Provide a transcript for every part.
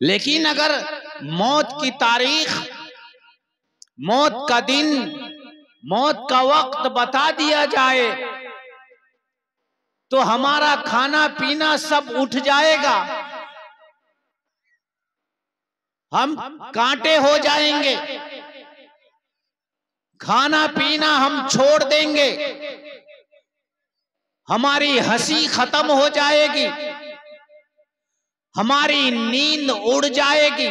लेकिन अगर मौत की तारीख, मौत का दिन, मौत का वक्त बता दिया जाए तो हमारा खाना पीना सब उठ जाएगा, हम कांटे हो जाएंगे, खाना पीना हम छोड़ देंगे, हमारी हंसी खत्म हो जाएगी, हमारी नींद उड़ जाएगी।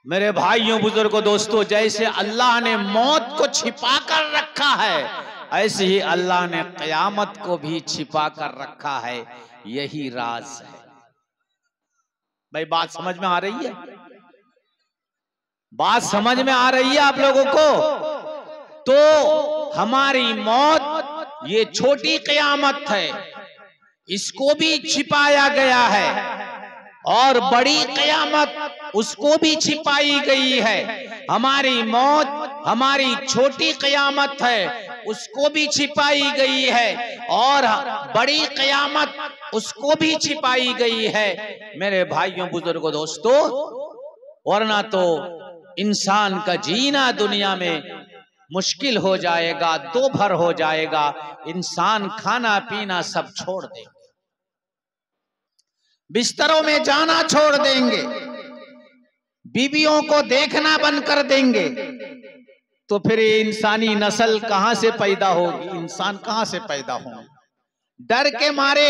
मेरे भाइयों, बुजुर्गों, दोस्तों, जैसे अल्लाह ने मौत को छिपा कर रखा है, ऐसे ही अल्लाह ने क़यामत को भी छिपा कर रखा है। यही राज है। भाई बात समझ में आ रही है? बात समझ में आ रही है आप लोगों को? तो हमारी मौत ये छोटी क़यामत है, इसको भी छिपाया गया है, और बड़ी क़यामत उसको भी छिपाई गई है। हमारी मौत हमारी छोटी क़यामत है, उसको भी छिपाई गई है, और बड़ी क़यामत उसको भी छिपाई गई है। मेरे भाइयों, बुजुर्गों, दोस्तों, वरना तो इंसान का जीना दुनिया में मुश्किल हो जाएगा, दो भर हो जाएगा। इंसान खाना पीना सब छोड़ देगा, बिस्तरों में जाना छोड़ देंगे, बीवियों को देखना बंद कर देंगे, तो फिर ये इंसानी नस्ल कहां से पैदा होगी? इंसान कहां से पैदा होंगे? डर के मारे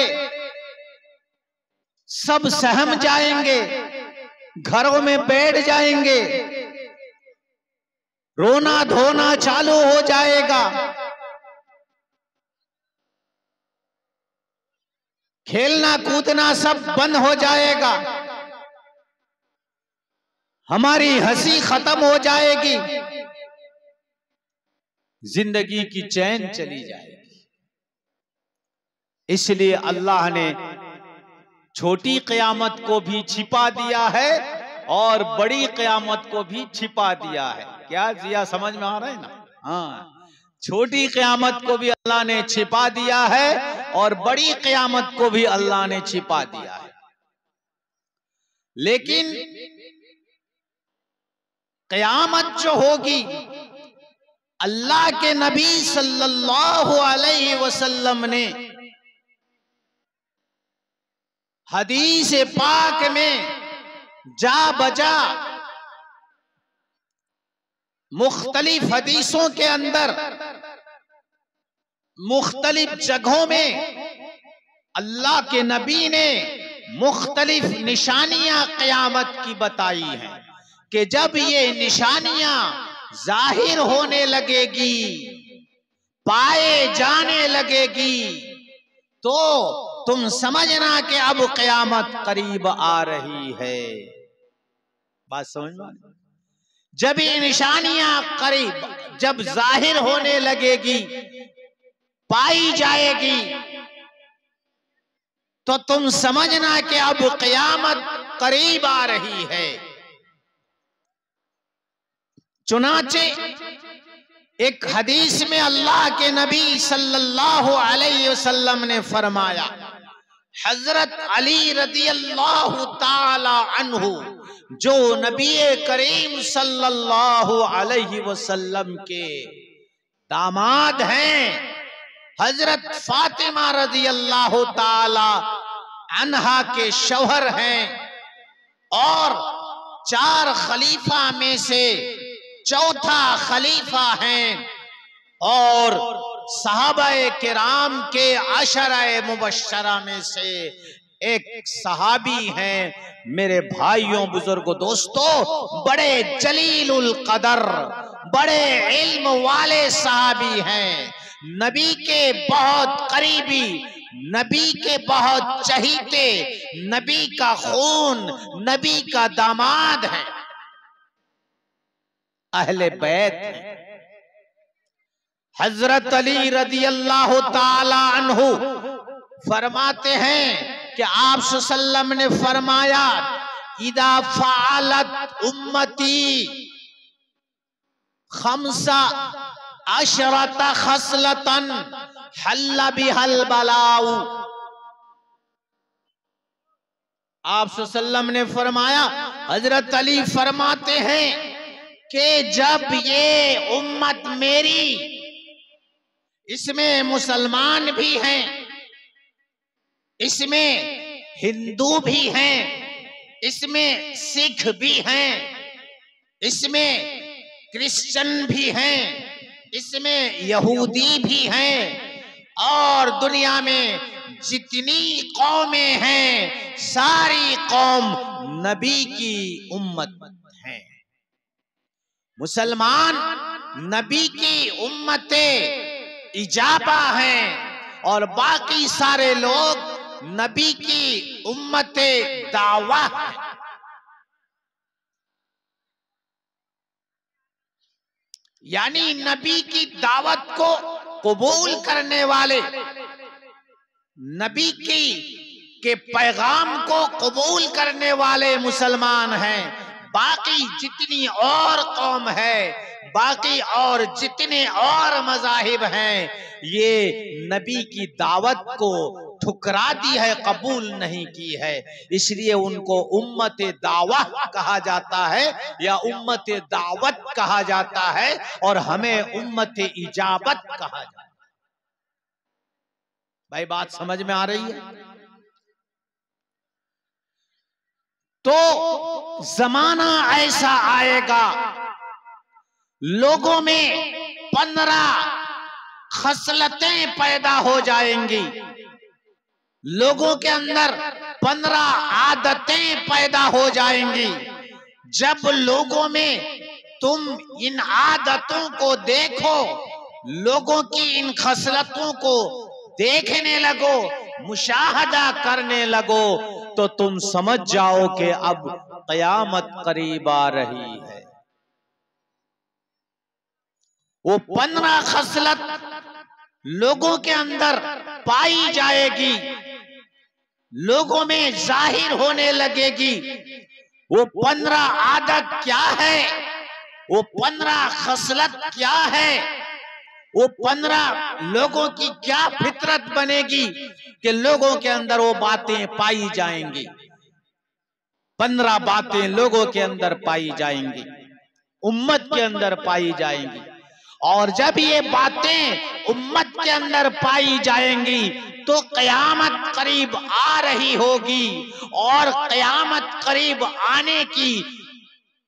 सब सहम जाएंगे, घरों में बैठ जाएंगे, रोना धोना चालू हो जाएगा, खेलना कूदना सब बंद हो जाएगा, हमारी हंसी खत्म हो जाएगी, जिंदगी की चैन चली जाएगी। इसलिए अल्लाह ने छोटी क़यामत को भी छिपा दिया है और बड़ी क़यामत को भी छिपा दिया है। क्या जिया समझ में आ रहा है ना? हाँ, छोटी क़यामत को भी अल्लाह ने छिपा दिया है और बड़ी क़यामत को भी अल्लाह ने छिपा दिया है। लेकिन क़यामत जो होगी, अल्लाह के नबी सल्लल्लाहु अलैहि वसल्लम ने हदीस पाक में जा बजा मुख्तलिफ हदीसों के अंदर मुख्तलिफ जगहों में अल्लाह के नबी ने मुख्तलिफ निशानियां क़यामत की बताई हैं कि जब ये निशानियां जाहिर होने लगेगी, पाए जाने लगेगी, तो तुम समझना कि अब क़यामत करीब आ रही है। बात समझ में? जब ये निशानियां करीब, जब जाहिर होने लगेगी, पाई जाएगी, तो तुम समझना कि अब क़यामत करीब आ रही है। चुनाचे एक हदीस में अल्लाह के नबी सल्लल्लाहु अलैहि वसल्लम ने फरमाया, हजरत अली रज़ी अल्लाह ताला अन्हु जो नबी करीम सल्लल्लाहु अलैहि वसल्लम के दामाद हैं, हजरत फातिमा रज़ी अल्लाह ताला अन्हा के शौहर हैं, और 4 खलीफा में से चौथा खलीफा हैं, और सहाबाए किराम के अशराए मुबश्शरा में से एक सहाबी हैं। मेरे भाइयों, बुजुर्गों, दोस्तों, बड़े जलीलुल कदर, बड़े इल्म वाले सहाबी हैं, नबी के बहुत करीबी, नबी के बहुत चहीते, नबी का खून, नबी का दामाद है, अहले बैत हैं। हजरत अली रज़ी अल्लाह ताला अन्हु फरमाते हैं कि आप सल्लल्लाहु अलैहि वसल्लम ने फरमाया, इदा फ़अलत उम्मती खम्सा अशरत खसलतन हल्ला बिहल बलाउ, आप सल्लल्लाहु ने फरमाया, हजरत अली फरमाते हैं कि जब ये उम्मत मेरी, इसमें मुसलमान भी हैं, इसमें हिंदू भी हैं, इसमें सिख भी हैं, इसमें क्रिश्चियन भी हैं, इसमें यहूदी भी हैं, और दुनिया में जितनी कौमें हैं सारी कौम नबी की उम्मत हैं। मुसलमान नबी की उम्मते इजाबा हैं और बाकी सारे लोग नबी की उम्मते दावा हैं। यानी नबी की दावत को कबूल करने वाले, नबी के पैगाम को कबूल करने वाले मुसलमान हैं। बाकी जितनी और कौम है, बाकी और जितने और मज़ाहिब हैं, ये नबी की दावत को ठुकरा दी है, कबूल नहीं की है। इसलिए उनको उम्मत दावा कहा जाता है या उम्मत दावत कहा जाता है, और हमें उम्मत इजाबत कहा जाता है। भाई बात समझ में आ रही है? तो जमाना ऐसा आएगा, लोगों में 15 खसलतें पैदा हो जाएंगी, लोगों के अंदर 15 आदतें पैदा हो जाएंगी। जब लोगों में तुम इन आदतों को देखो, लोगों की इन खसलतों को देखने लगो, मुशाहदा करने लगो, तो तुम समझ जाओ कि अब क़यामत करीब आ रही है। वो 15 खसलत लोगों के अंदर पाई जाएगी, लोगों में जाहिर होने लगेगी। वो 15 आदत क्या है, वो 15 खसलत क्या है, वो 15 लोगों की क्या फितरत बनेगी कि लोगों के अंदर वो बातें पाई जाएंगी। 15 बातें लोगों के अंदर पाई जाएंगी, उम्मत के अंदर पाई जाएंगी। और जब ये बातें उम्मत के अंदर पाई जाएंगी तो क़यामत करीब आ रही होगी, और क़यामत करीब आने की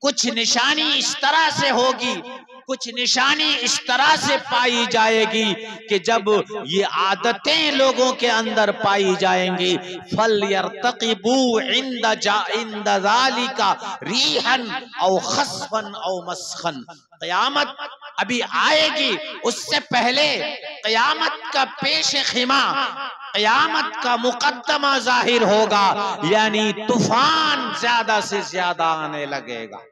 कुछ निशानी इस तरह से होगी, कुछ निशानी इस तरह से पाई जाएगी कि जब ये आदतें लोगों के अंदर पाई जाएंगी, फल यर्तक़िबू इंद ज़ालिका रीहन औ खस्फन औ मस्खन। क़यामत अभी आएगी, उससे पहले क़यामत का पेश ख़िमा, क़यामत का मुक़द्दमा जाहिर होगा, यानी तूफान ज्यादा से ज्यादा आने लगेगा।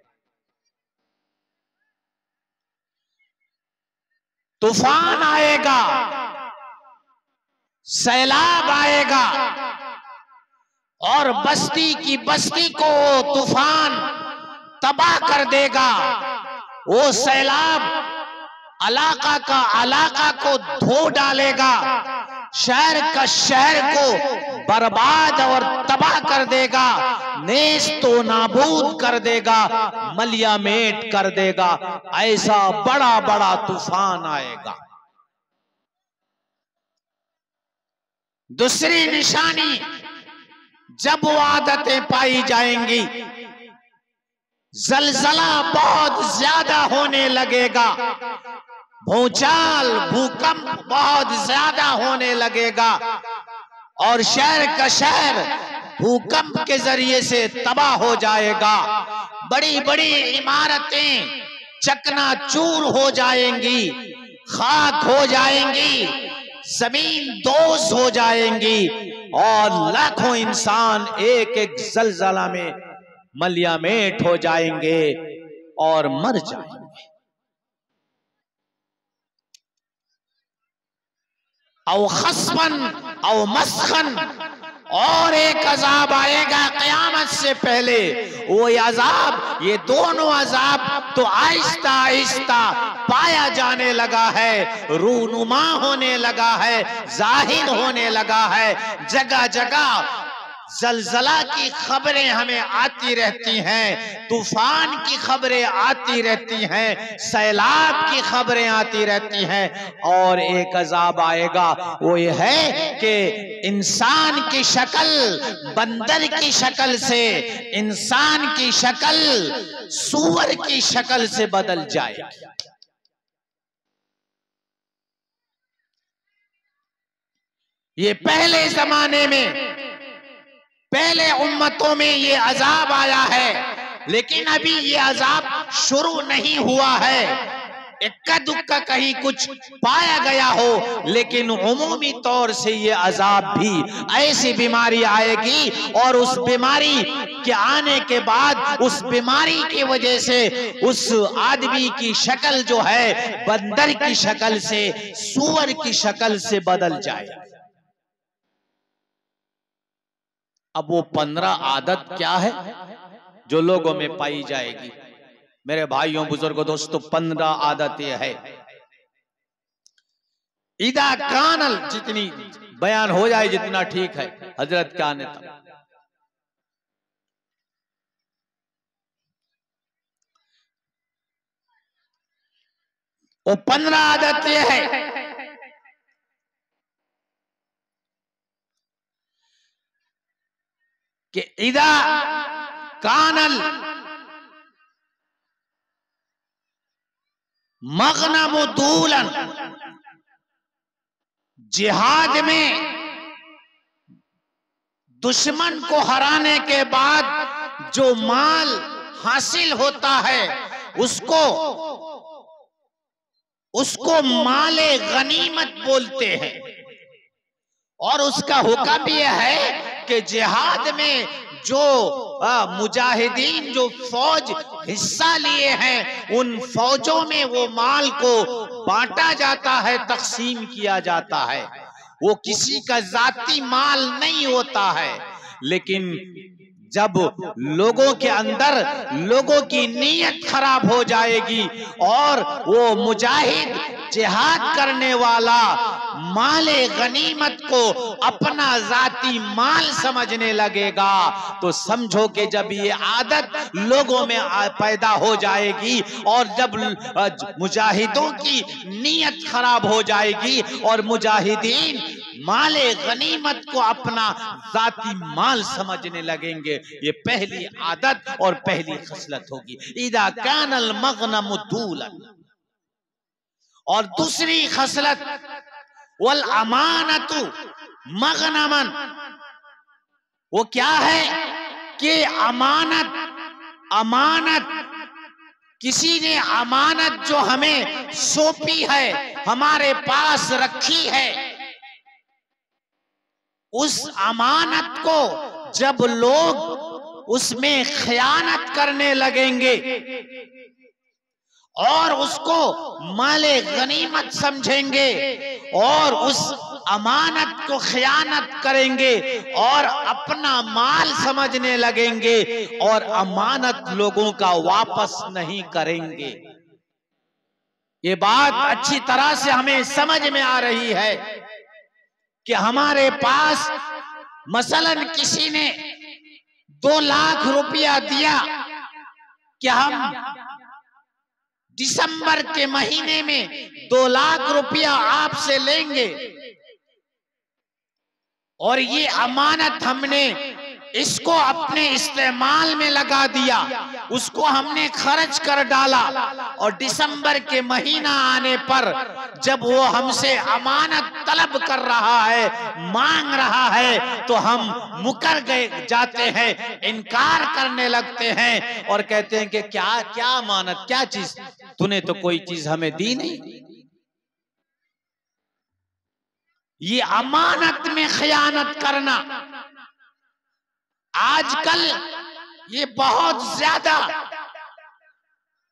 तूफान आएगा, सैलाब आएगा, और बस्ती की बस्ती को तूफान तबाह कर देगा। वो सैलाब इलाका का इलाका को धो डालेगा, शहर का शहर को बर्बाद और तबाह कर देगा, नेस्तो नाबूद कर देगा, मलियामेट कर देगा। ऐसा बड़ा बड़ा तूफान आएगा। दूसरी निशानी, जब वो आदतें पाई जाएंगी, जलजला बहुत ज्यादा होने लगेगा, भूचाल भूकंप बहुत ज्यादा होने लगेगा, और शहर का शहर भूकंप के जरिए से तबाह हो जाएगा। बड़ी बड़ी इमारतें चकनाचूर हो जाएंगी, खाक हो जाएंगी, जमीन दोज हो जाएंगी, और लाखों इंसान एक एक जलजला में मलियामेट हो जाएंगे और मर जाएंगे। औ खस्फन औ मस्खन, और एक अजाब आएगा क़यामत से पहले। वो अजाब, ये दोनों अजाब तो आहिस्ता आहिस्ता पाया जाने लगा है, रूनुमा होने लगा है, जाहिर होने लगा है। जगह जगह जलजला की खबरें हमें आती रहती हैं, तूफान की खबरें आती रहती हैं, सैलाब की खबरें आती रहती हैं। और एक अजाब आएगा, वो ये है कि इंसान की शक्ल बंदर की शक्ल से, इंसान की शक्ल सूअर की शक्ल से बदल जाएगी। ये पहले जमाने में, पहले उम्मतों में ये अजाब आया है, लेकिन अभी ये अजाब शुरू नहीं हुआ है। इक्का दुक्का कहीं कुछ पाया गया हो, लेकिन उमूमी तौर से ये अजाब भी, ऐसी बीमारी आएगी और उस बीमारी के आने के बाद उस बीमारी की वजह से उस आदमी की शक्ल जो है बंदर की शक्ल से, सूअर की शक्ल से बदल जाए। अब वो 15 आदत क्या है जो लोगों में पाई जाएगी? मेरे भाइयों बुजुर्गों दोस्तों, 15 आदत ये है। इदा कानल, जितनी बयान हो जाए जितना ठीक है, हजरत के आने तक। वो 15 आदत ये है कि इदा कानल मगनमुदूलन, जिहाद में दुश्मन को हराने के बाद जो माल हासिल होता है उसको माले गनीमत बोलते हैं। और उसका हुक्म यह है कि जिहाद में जो मुजाहिदीन जो फौज हिस्सा लिए हैं, उन फौजों में वो माल को बांटा जाता है, तकसीम किया जाता है। वो किसी का जाती माल नहीं होता है। लेकिन जब लोगों के अंदर लोगों की नीयत खराब हो जाएगी और वो मुजाहिद जिहाद करने वाला माले गनीमत को अपना जाती माल समझने लगेगा, तो समझो कि जब ये आदत लोगों में पैदा हो जाएगी और जब मुजाहिदों की नीयत खराब हो जाएगी और मुजाहिदीन माले गनीमत को अपना जाती माल समझने लगेंगे, ये पहली आदत और पहली खसलत होगी। इदा कानल मगनमुदूलन। और दूसरी खसलत वल अमानतु मगनमन। वो क्या है कि अमानत किसी ने अमानत जो हमें सौंपी है, हमारे पास रखी है, उस अमानत को जब लोग उसमें खयानत करने लगेंगे और उसको माले गनीमत समझेंगे और उस अमानत को खयानत करेंगे और अपना माल समझने लगेंगे और अमानत लोगों का वापस नहीं करेंगे। ये बात अच्छी तरह से हमें समझ में आ रही है कि हमारे पास मसलन किसी ने 2 लाख रुपया दिया कि हम दिसंबर के महीने में 2 लाख रुपया आपसे लेंगे और ये अमानत हमने इसको अपने इस्तेमाल में लगा दिया, उसको हमने खर्च कर डाला और दिसंबर के महीना आने पर जब वो हमसे अमानत तलब कर रहा है, मांग रहा है, तो हम मुकर गए जाते हैं, इनकार करने लगते हैं और कहते हैं कि क्या क्या अमानत, क्या चीज, तूने तो कोई चीज हमें दी नहीं। ये अमानत में खयानत करना आजकल ये बहुत ज्यादा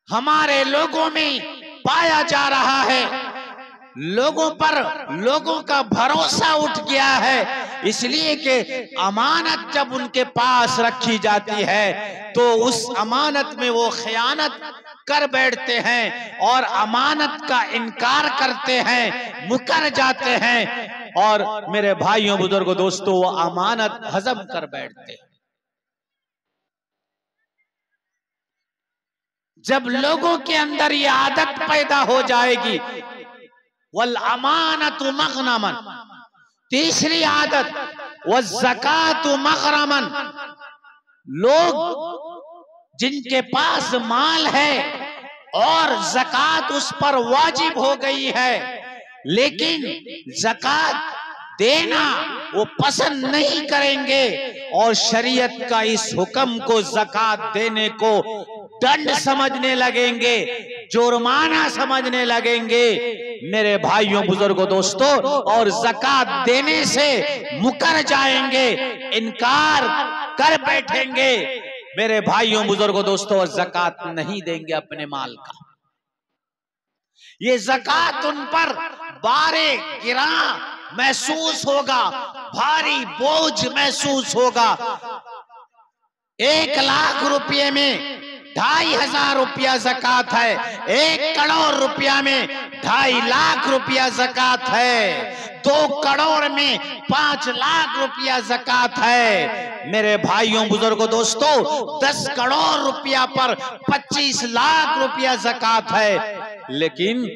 हमारे लोगों में पाया जा रहा है। लोगों पर लोगों का भरोसा उठ गया है, इसलिए कि अमानत जब उनके पास रखी जाती है तो उस अमानत में वो खयानत कर बैठते हैं और अमानत का इनकार करते हैं, मुकर जाते हैं और मेरे भाइयों बुजुर्गों दोस्तों वो अमानत हजम कर बैठते हैं। जब लोगों के अंदर ये आदत पैदा हो जाएगी, वल अमानतु मग़नमन, तीसरी आदत व ज़कातु मग़रमन, लोग जिनके पास माल है और ज़कात उस पर वाजिब हो गई है, लेकिन ज़कात देना वो पसंद नहीं करेंगे और शरीयत का इस हुक्म को ज़कात देने को दंड समझने लगेंगे, जुर्माना समझने लगेंगे मेरे भाइयों बुजुर्गों दोस्तों, और ज़कात देने से मुकर जाएंगे, इनकार कर बैठेंगे मेरे भाइयों बुजुर्गों दोस्तों, और ज़कात नहीं देंगे अपने माल का। ये ज़कात उन पर बारे गिरा महसूस होगा, भारी बोझ महसूस होगा। 1 लाख रुपये में 2,500 रुपया ज़कात है, 1 करोड़ रुपया में 2.5 लाख रुपया ज़कात है, 2 करोड़ में 5 लाख रुपया ज़कात है। मेरे भाइयों बुजुर्गों दोस्तों, 10 करोड़ रुपया पर 25 लाख रुपया ज़कात है, लेकिन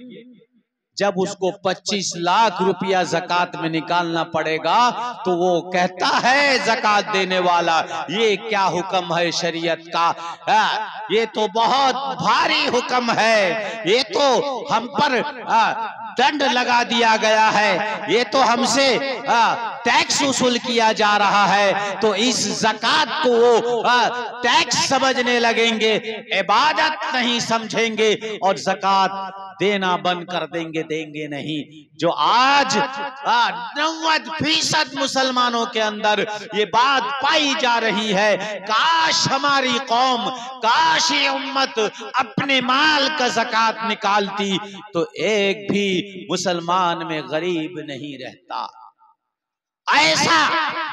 जब उसको 25 लाख रुपया ज़कात में निकालना पड़ेगा तो वो कहता है ज़कात देने वाला, ये क्या हुक्म है शरीयत का, ये तो बहुत भारी हुक्म है, ये तो हम पर दंड लगा दिया गया है, ये तो हमसे टैक्स वसूल किया जा रहा है। तो इस ज़कात को वो टैक्स समझने लगेंगे, इबादत नहीं समझेंगे और ज़कात देना बंद कर देंगे, देंगे नहीं। जो आज 90% मुसलमानों के अंदर ये बात पाई जा रही है, काश हमारी कौम, काश ये उम्मत अपने माल का ज़कात निकालती तो एक भी मुसलमान में गरीब नहीं रहता। ऐसा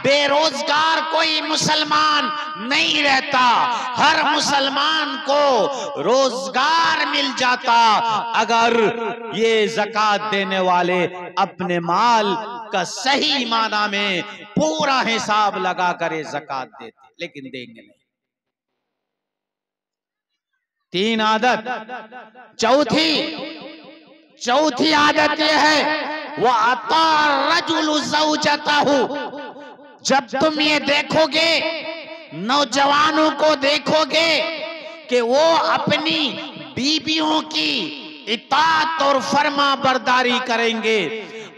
बेरोजगार कोई मुसलमान नहीं रहता, हर मुसलमान को रोजगार मिल जाता अगर ये ज़कात देने वाले अपने माल का सही माना में पूरा हिसाब लगा कर ये ज़कात देते, लेकिन देंगे नहीं। 3 आदत। चौथी आदत यह है वह अता रजुलु ज़ौजतहु। जब तुम ये देखोगे, नौजवानों को देखोगे कि वो अपनी बीबियों की इताअत और फर्मा बरदारी करेंगे,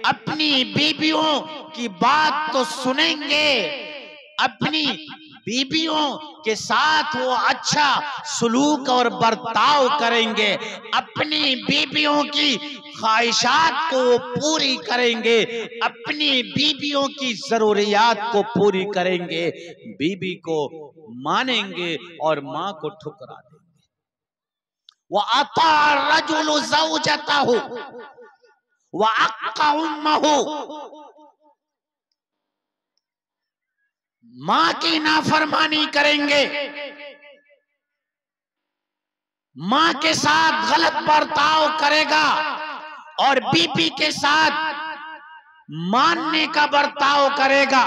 अपनी बीबियों की बात तो सुनेंगे, अपनी बीबियों के साथ वो अच्छा सुलूक और बर्ताव करेंगे, अपनी बीबियों की ख्वाहिशात को वो पूरी करेंगे, अपनी बीबियों की जरूरियात को पूरी करेंगे, बीबी को मानेंगे और माँ को ठुकरा देंगे। व अता रजुलु ज़ौजतहु व अक्का उम्महु। माँ की नाफरमानी करेंगे, माँ के साथ गलत बर्ताव करेगा और बीबी के साथ मानने का बर्ताव करेगा,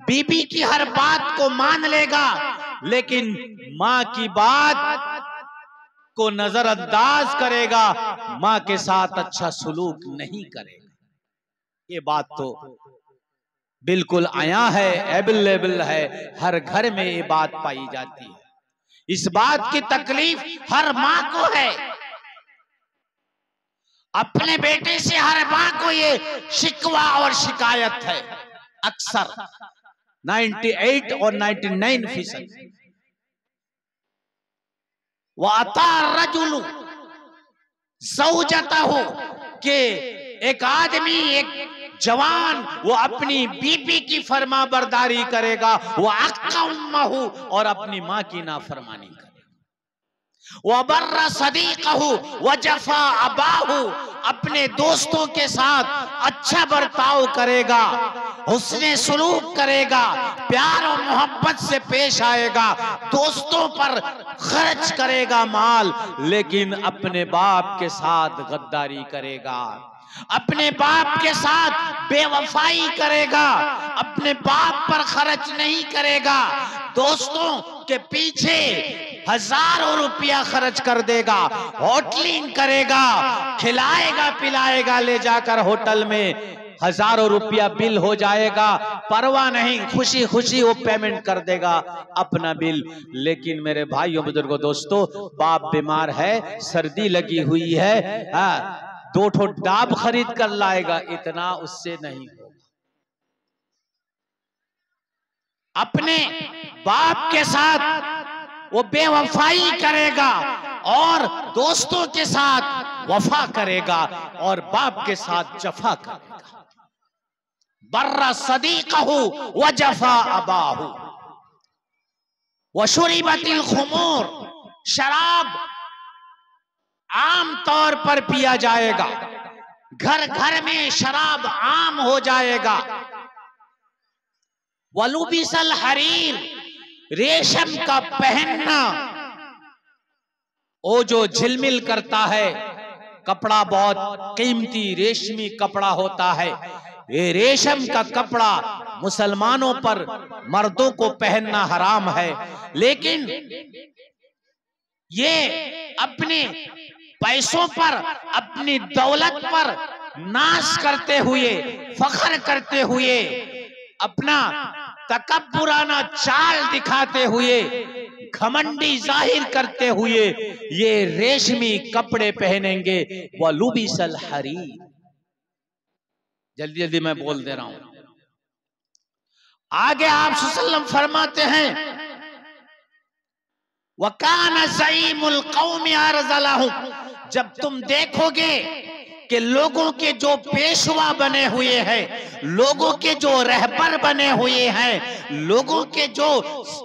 बीबी की हर बात को मान लेगा, लेकिन माँ की बात को नजरअंदाज करेगा, माँ के साथ अच्छा सुलूक नहीं करेगा। ये बात तो बिल्कुल आया है, अवेलेबल है, हर घर में ये बात पाई जाती है। इस बात की तकलीफ हर माँ को है, अपने बेटे से हर माँ को ये शिकवा और शिकायत है। अक्सर 98 और 99%। व अता रजुलु ज़ौजतहु के एक आदमी, एक जवान वो अपनी बीबी की फर्मा बरदारी करेगा, वो अक्का उम्महु और अपनी माँ की नाफरमानी करेगा। वबर्र सदीक़हु वजफ़ा अबाहु, अपने दोस्तों के साथ अच्छा बर्ताव करेगा, हुस्ने सुलूक करेगा, प्यार और मोहब्बत से पेश आएगा, दोस्तों पर खर्च करेगा माल, लेकिन अपने बाप के साथ गद्दारी करेगा, अपने बाप के साथ बेवफाई करेगा, अपने बाप पर खर्च नहीं करेगा, दोस्तों के पीछे हजारों रुपया खर्च कर देगा, होटलिंग करेगा, खिलाएगा पिलाएगा, ले जाकर होटल में हजारों रुपया बिल हो जाएगा, परवाह नहीं, खुशी खुशी वो पेमेंट कर देगा अपना बिल। लेकिन मेरे भाइयों बुजुर्गों दोस्तों, बाप बीमार है, सर्दी लगी हुई है, 2 ठो डाब खरीद कर लाएगा, इतना उससे नहीं होगा। अपने बाप के साथ वो बेवफाई करेगा और दोस्तों के साथ वफा करेगा और बाप के साथ जफा करेगा। बर्रा सदीक़हु वजफा अबाहु वशुरिबतिल खुमूर, शराब आम तौर पर पिया जाएगा, घर घर में शराब आम हो जाएगा। वलुबिसल हरीर, रेशम का पहनना, वो जो झिलमिल करता है, कपड़ा बहुत कीमती रेशमी कपड़ा होता है, ये रेशम का कपड़ा मुसलमानों पर मर्दों को पहनना हराम है, लेकिन ये अपने पैसों पर, अपनी दौलत पर नाश करते हुए, फख्र करते हुए, अपना तकब्बुराना चाल दिखाते हुए, घमंडी जाहिर करते हुए ये रेशमी कपड़े पहनेंगे। वलुबिसल हरीर, जल्दी जल्दी मैं बोल दे रहा हूं। आगे आप सल्लल्लाहु फरमाते हैं, वकान ज़ईमुल कौम अरज़लहु, जब तुम देखोगे कि लोगों के जो पेशवा बने हुए हैं, लोगों के जो रहबर बने हुए हैं, लोगों के जो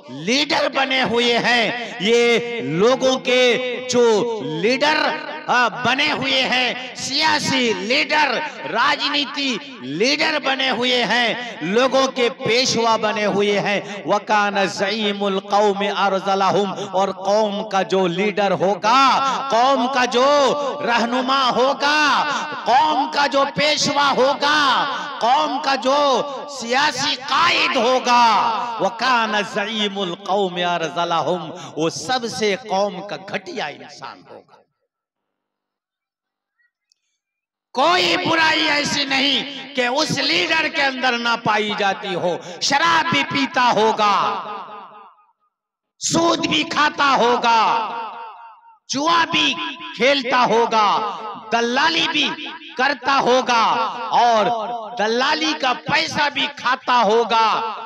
लीडर बने हुए हैं, ये लोगों के जो लीडर बने हुए हैं, सियासी लीडर, राजनीति लीडर बने हुए हैं, लोगों के पेशवा बने हुए हैं। वकान ज़ईमुल कौम अरज़लहुम, और कौम का जो लीडर होगा, कौम का जो रहनुमा होगा, कौम का जो पेशवा होगा, कौम का जो सियासी कायद होगा, वकान ज़ईमुल कौम अरज़लहुम, वो सबसे कौम का घटिया इंसान होगा। कोई बुराई ऐसी नहीं कि उस लीडर के अंदर ना पाई जाती हो। शराब भी पीता होगा, सूद भी खाता होगा, जुआ भी खेलता होगा, दलाली भी करता होगा और दलाली का पैसा भी खाता होगा,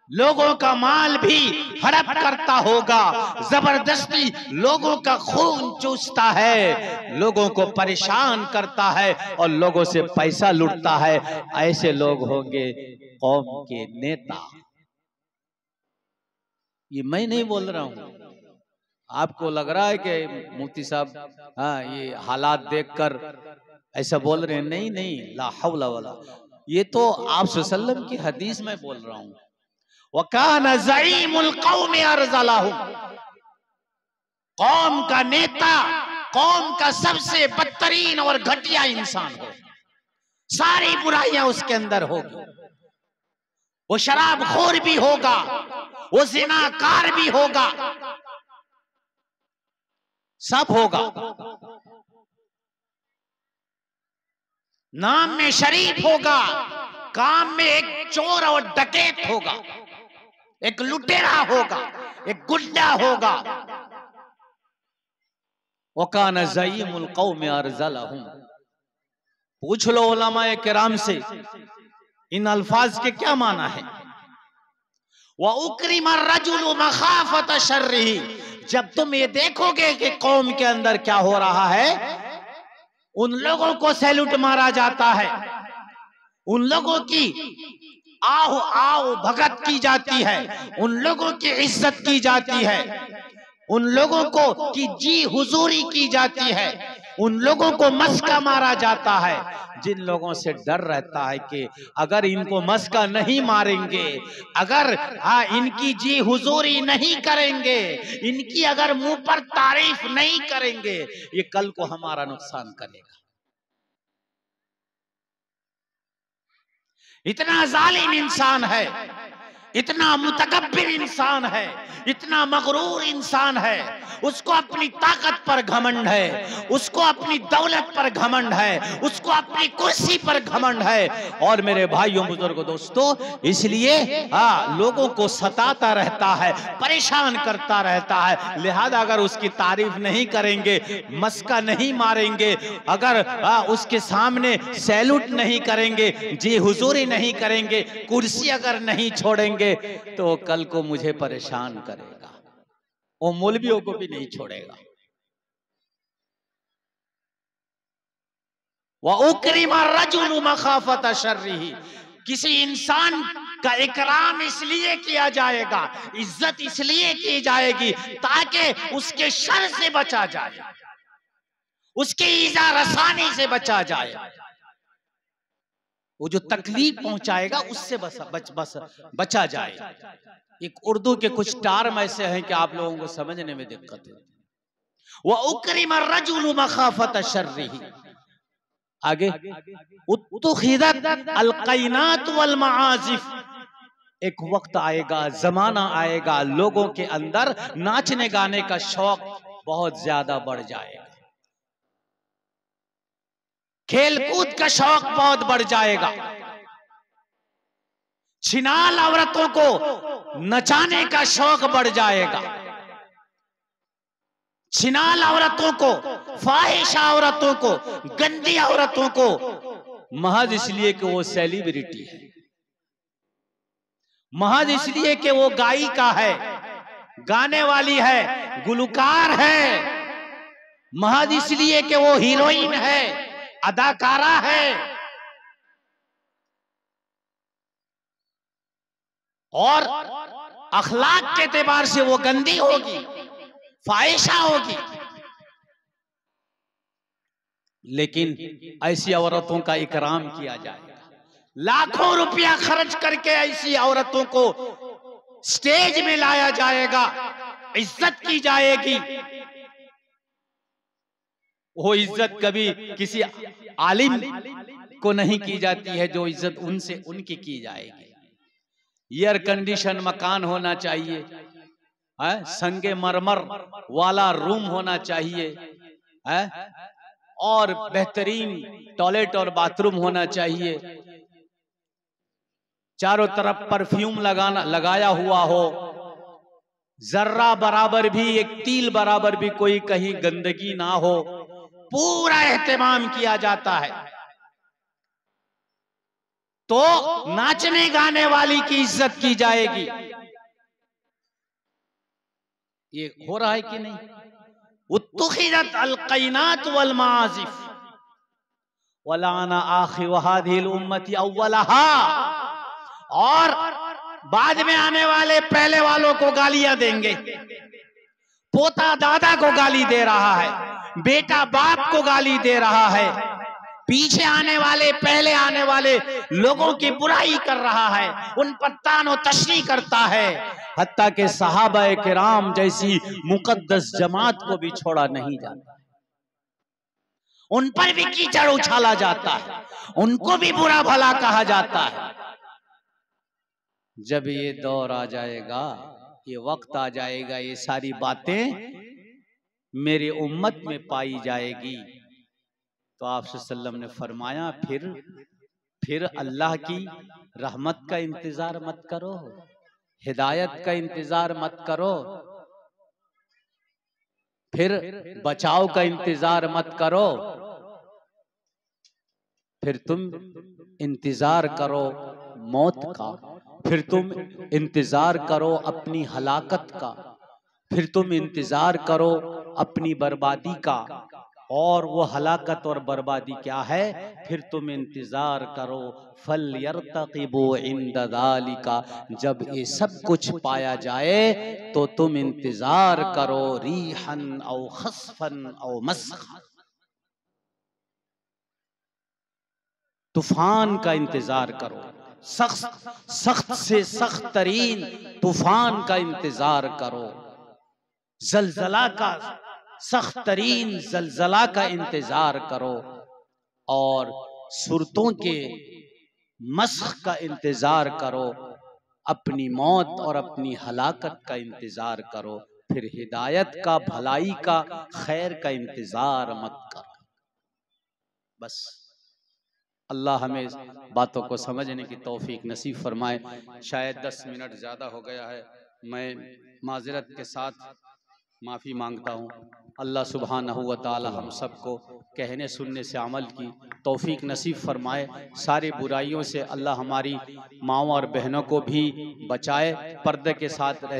लोगों का माल भी हड़प करता होगा, जबरदस्ती लोगों का खून चूसता है, लोगों को परेशान करता है और लोगों से पैसा लूटता है। ऐसे लोग होंगे कौम के नेता। ये मैं नहीं बोल रहा हूं, आपको लग रहा है कि मुफ्ती साहब ये हालात देखकर ऐसा बोल रहे हैं। नहीं नहीं, ला हौला वला, ये तो आप सल्लल्लाहु अलैहि वसल्लम की हदीस में बोल रहा हूं। वकान ज़ईमुल कौम अरज़लहु, कौम का नेता, कौम का सबसे बदतरीन और घटिया इंसान हो, सारी बुराइयां उसके अंदर होगी। वो शराबखोर भी होगा, वो ज़िनाकार भी होगा, सब होगा। नाम में शरीफ होगा, काम में एक चोर और डकैत होगा, एक लुटेरा होगा, एक गुंडा होगा। वकान ज़ईमुल कौम अरज़लहुम, पूछ लो उलमाए किराम से इन अल्फाज के क्या माना है। व उक्रिम अर्रजुलु मखाफत शर्रिही, जब तुम ये देखोगे कि कौम के अंदर क्या हो रहा है, उन लोगों को सैल्यूट मारा जाता है, उन लोगों की आओ आओ भगत की जाती है, उन लोगों की इज्जत की जाती है, उन लोगों को की जी हुजूरी की जाती है, उन लोगों को मस्का मारा जाता है जिन लोगों से डर रहता है कि अगर इनको मस्का नहीं मारेंगे, अगर इनकी जी हुजूरी नहीं करेंगे, इनकी अगर मुंह पर तारीफ नहीं करेंगे, ये कल को हमारा नुकसान करेगा। इतना जालिम इंसान है, इतना मुतकब्बिर इंसान है, इतना मगरूर इंसान है, उसको अपनी ताकत पर घमंड है, उसको अपनी दौलत पर घमंड है, उसको अपनी कुर्सी पर घमंड है। और मेरे भाइयों बुजुर्गों दोस्तों, इसलिए लोगों को सताता रहता है, परेशान करता रहता है। लिहाजा अगर उसकी तारीफ नहीं करेंगे, मस्का नहीं मारेंगे, अगर उसके सामने सैल्यूट नहीं करेंगे, जी हुजूरी नहीं करेंगे, कुर्सी अगर नहीं छोड़ेंगे, तो कल को मुझे परेशान करेगा, वो मौलवियों को भी नहीं छोड़ेगा। वह उकरिमा रजुलु मखाफत शर्रिही, किसी इंसान का इकराम इसलिए किया जाएगा, इज्जत इसलिए की जाएगी ताकि उसके शर से बचा जाए, उसकी ईजा रसानी से बचा जाए। वो जो तकलीफ पहुंचाएगा उससे बचा जाए। एक उर्दू के कुछ टर्म ऐसे हैं कि आप लोगों को समझने में दिक्कत है। वह उकरिम रजुलु मखाफत शर्रिही, आगे उत्तुखिदत अलकैनात वल मआजिफ, एक वक्त आएगा, जमाना आएगा, लोगों के अंदर नाचने गाने का शौक बहुत ज्यादा बढ़ जाएगा, खेलकूद का शौक बहुत बढ़ जाएगा, छिनाल औरतों को नचाने का शौक बढ़ जाएगा, छिनाल औरतों को, फाहिशा औरतों को, गंदी औरतों को, महज इसलिए कि वो सेलिब्रिटी है, महज इसलिए कि वो गायिका है, गाने वाली है, गुलकार है, महज इसलिए कि वो हीरोइन है, अदाकारा है, और अखलाक के एतबार से वो गंदी होगी, फाहिशा होगी। लेकिन ऐसी औरतों का इकराम किया जाएगा, लाखों रुपया खर्च करके ऐसी औरतों को स्टेज में लाया जाएगा, इज्जत की जाएगी। वो इज्जत कभी किसी आलिम को नहीं की जाती है, जो इज्जत उनसे उनकी की जाएगी। एयर कंडीशन मकान होना चाहिए, संगे मरमर वाला रूम होना चाहिए, और बेहतरीन टॉयलेट और बाथरूम होना चाहिए, चारों तरफ परफ्यूम लगाया हुआ हो, जर्रा बराबर भी, एक तिल बराबर भी कोई कहीं गंदगी ना हो, पूरा एहतमाम किया जाता है। तो नाचने गाने वाली की इज्जत की जाएगी। ये हो रहा है कि नहीं? उत्तुखिदत अलकैनात वल माजिफ वलाना आखिर हादिल उम्मती अव्वलहा, और बाद में आने वाले पहले वालों को गालियां देंगे। पोता दादा को गाली दे रहा है, बेटा बाप को गाली दे रहा है, पीछे आने वाले पहले आने वाले लोगों की बुराई कर रहा है, उन पर तानो तशरी करता है, हत्ता के सहाबाए किराम जैसी मुकद्दस जमात को भी छोड़ा नहीं जाता, उन पर भी कीचड़ उछाला जाता है, उनको भी बुरा भला कहा जाता है। जब ये दौर आ जाएगा, ये वक्त आ जाएगा, ये सारी बातें मेरी उम्मत में पाई जाएगी, तो आप सल्लल्लाहु अलैहि वसल्लम ने फरमाया, फिर अल्लाह की रहमत का इंतजार मत करो, हिदायत का इंतजार मत करो, फिर बचाव का इंतजार मत करो, फिर तुम इंतजार करो मौत का, फिर तुम इंतजार करो अपनी हलाकत का, फिर तुम इंतजार करो अपनी बर्बादी का, और वो हलाकत और बर्बादी क्या है, फिर तुम इंतजार करो, फल यर्तक़िबू इंदा ज़ालिका, जब ये सब कुछ पाया जाए तो तुम इंतजार करो, रीहन औ खस्फन औ मस्खा, तूफान का इंतजार करो, सख्त से सख्त तरीन तूफान का इंतजार करो, जलजला का, सख्त तरीन जलजला का इंतजार करो, और सुरतों के मस्ख का इंतजार करो, अपनी मौत और अपनी हलाकत का इंतजार करो, फिर हिदायत का, भलाई का, खैर का इंतजार मत करो। बस अल्लाह हमें बातों को समझने की तौफीक नसीब फरमाए। शायद 10 मिनट ज़्यादा हो गया है, मैं माजरत के साथ माफ़ी मांगता हूँ। अल्लाह सुब्हानहू व तआला हम सबको कहने सुनने से अमल की तौफीक नसीब फरमाए। सारी बुराइयों से अल्लाह हमारी माँओं और बहनों को भी बचाए, पर्दे के साथ रहे।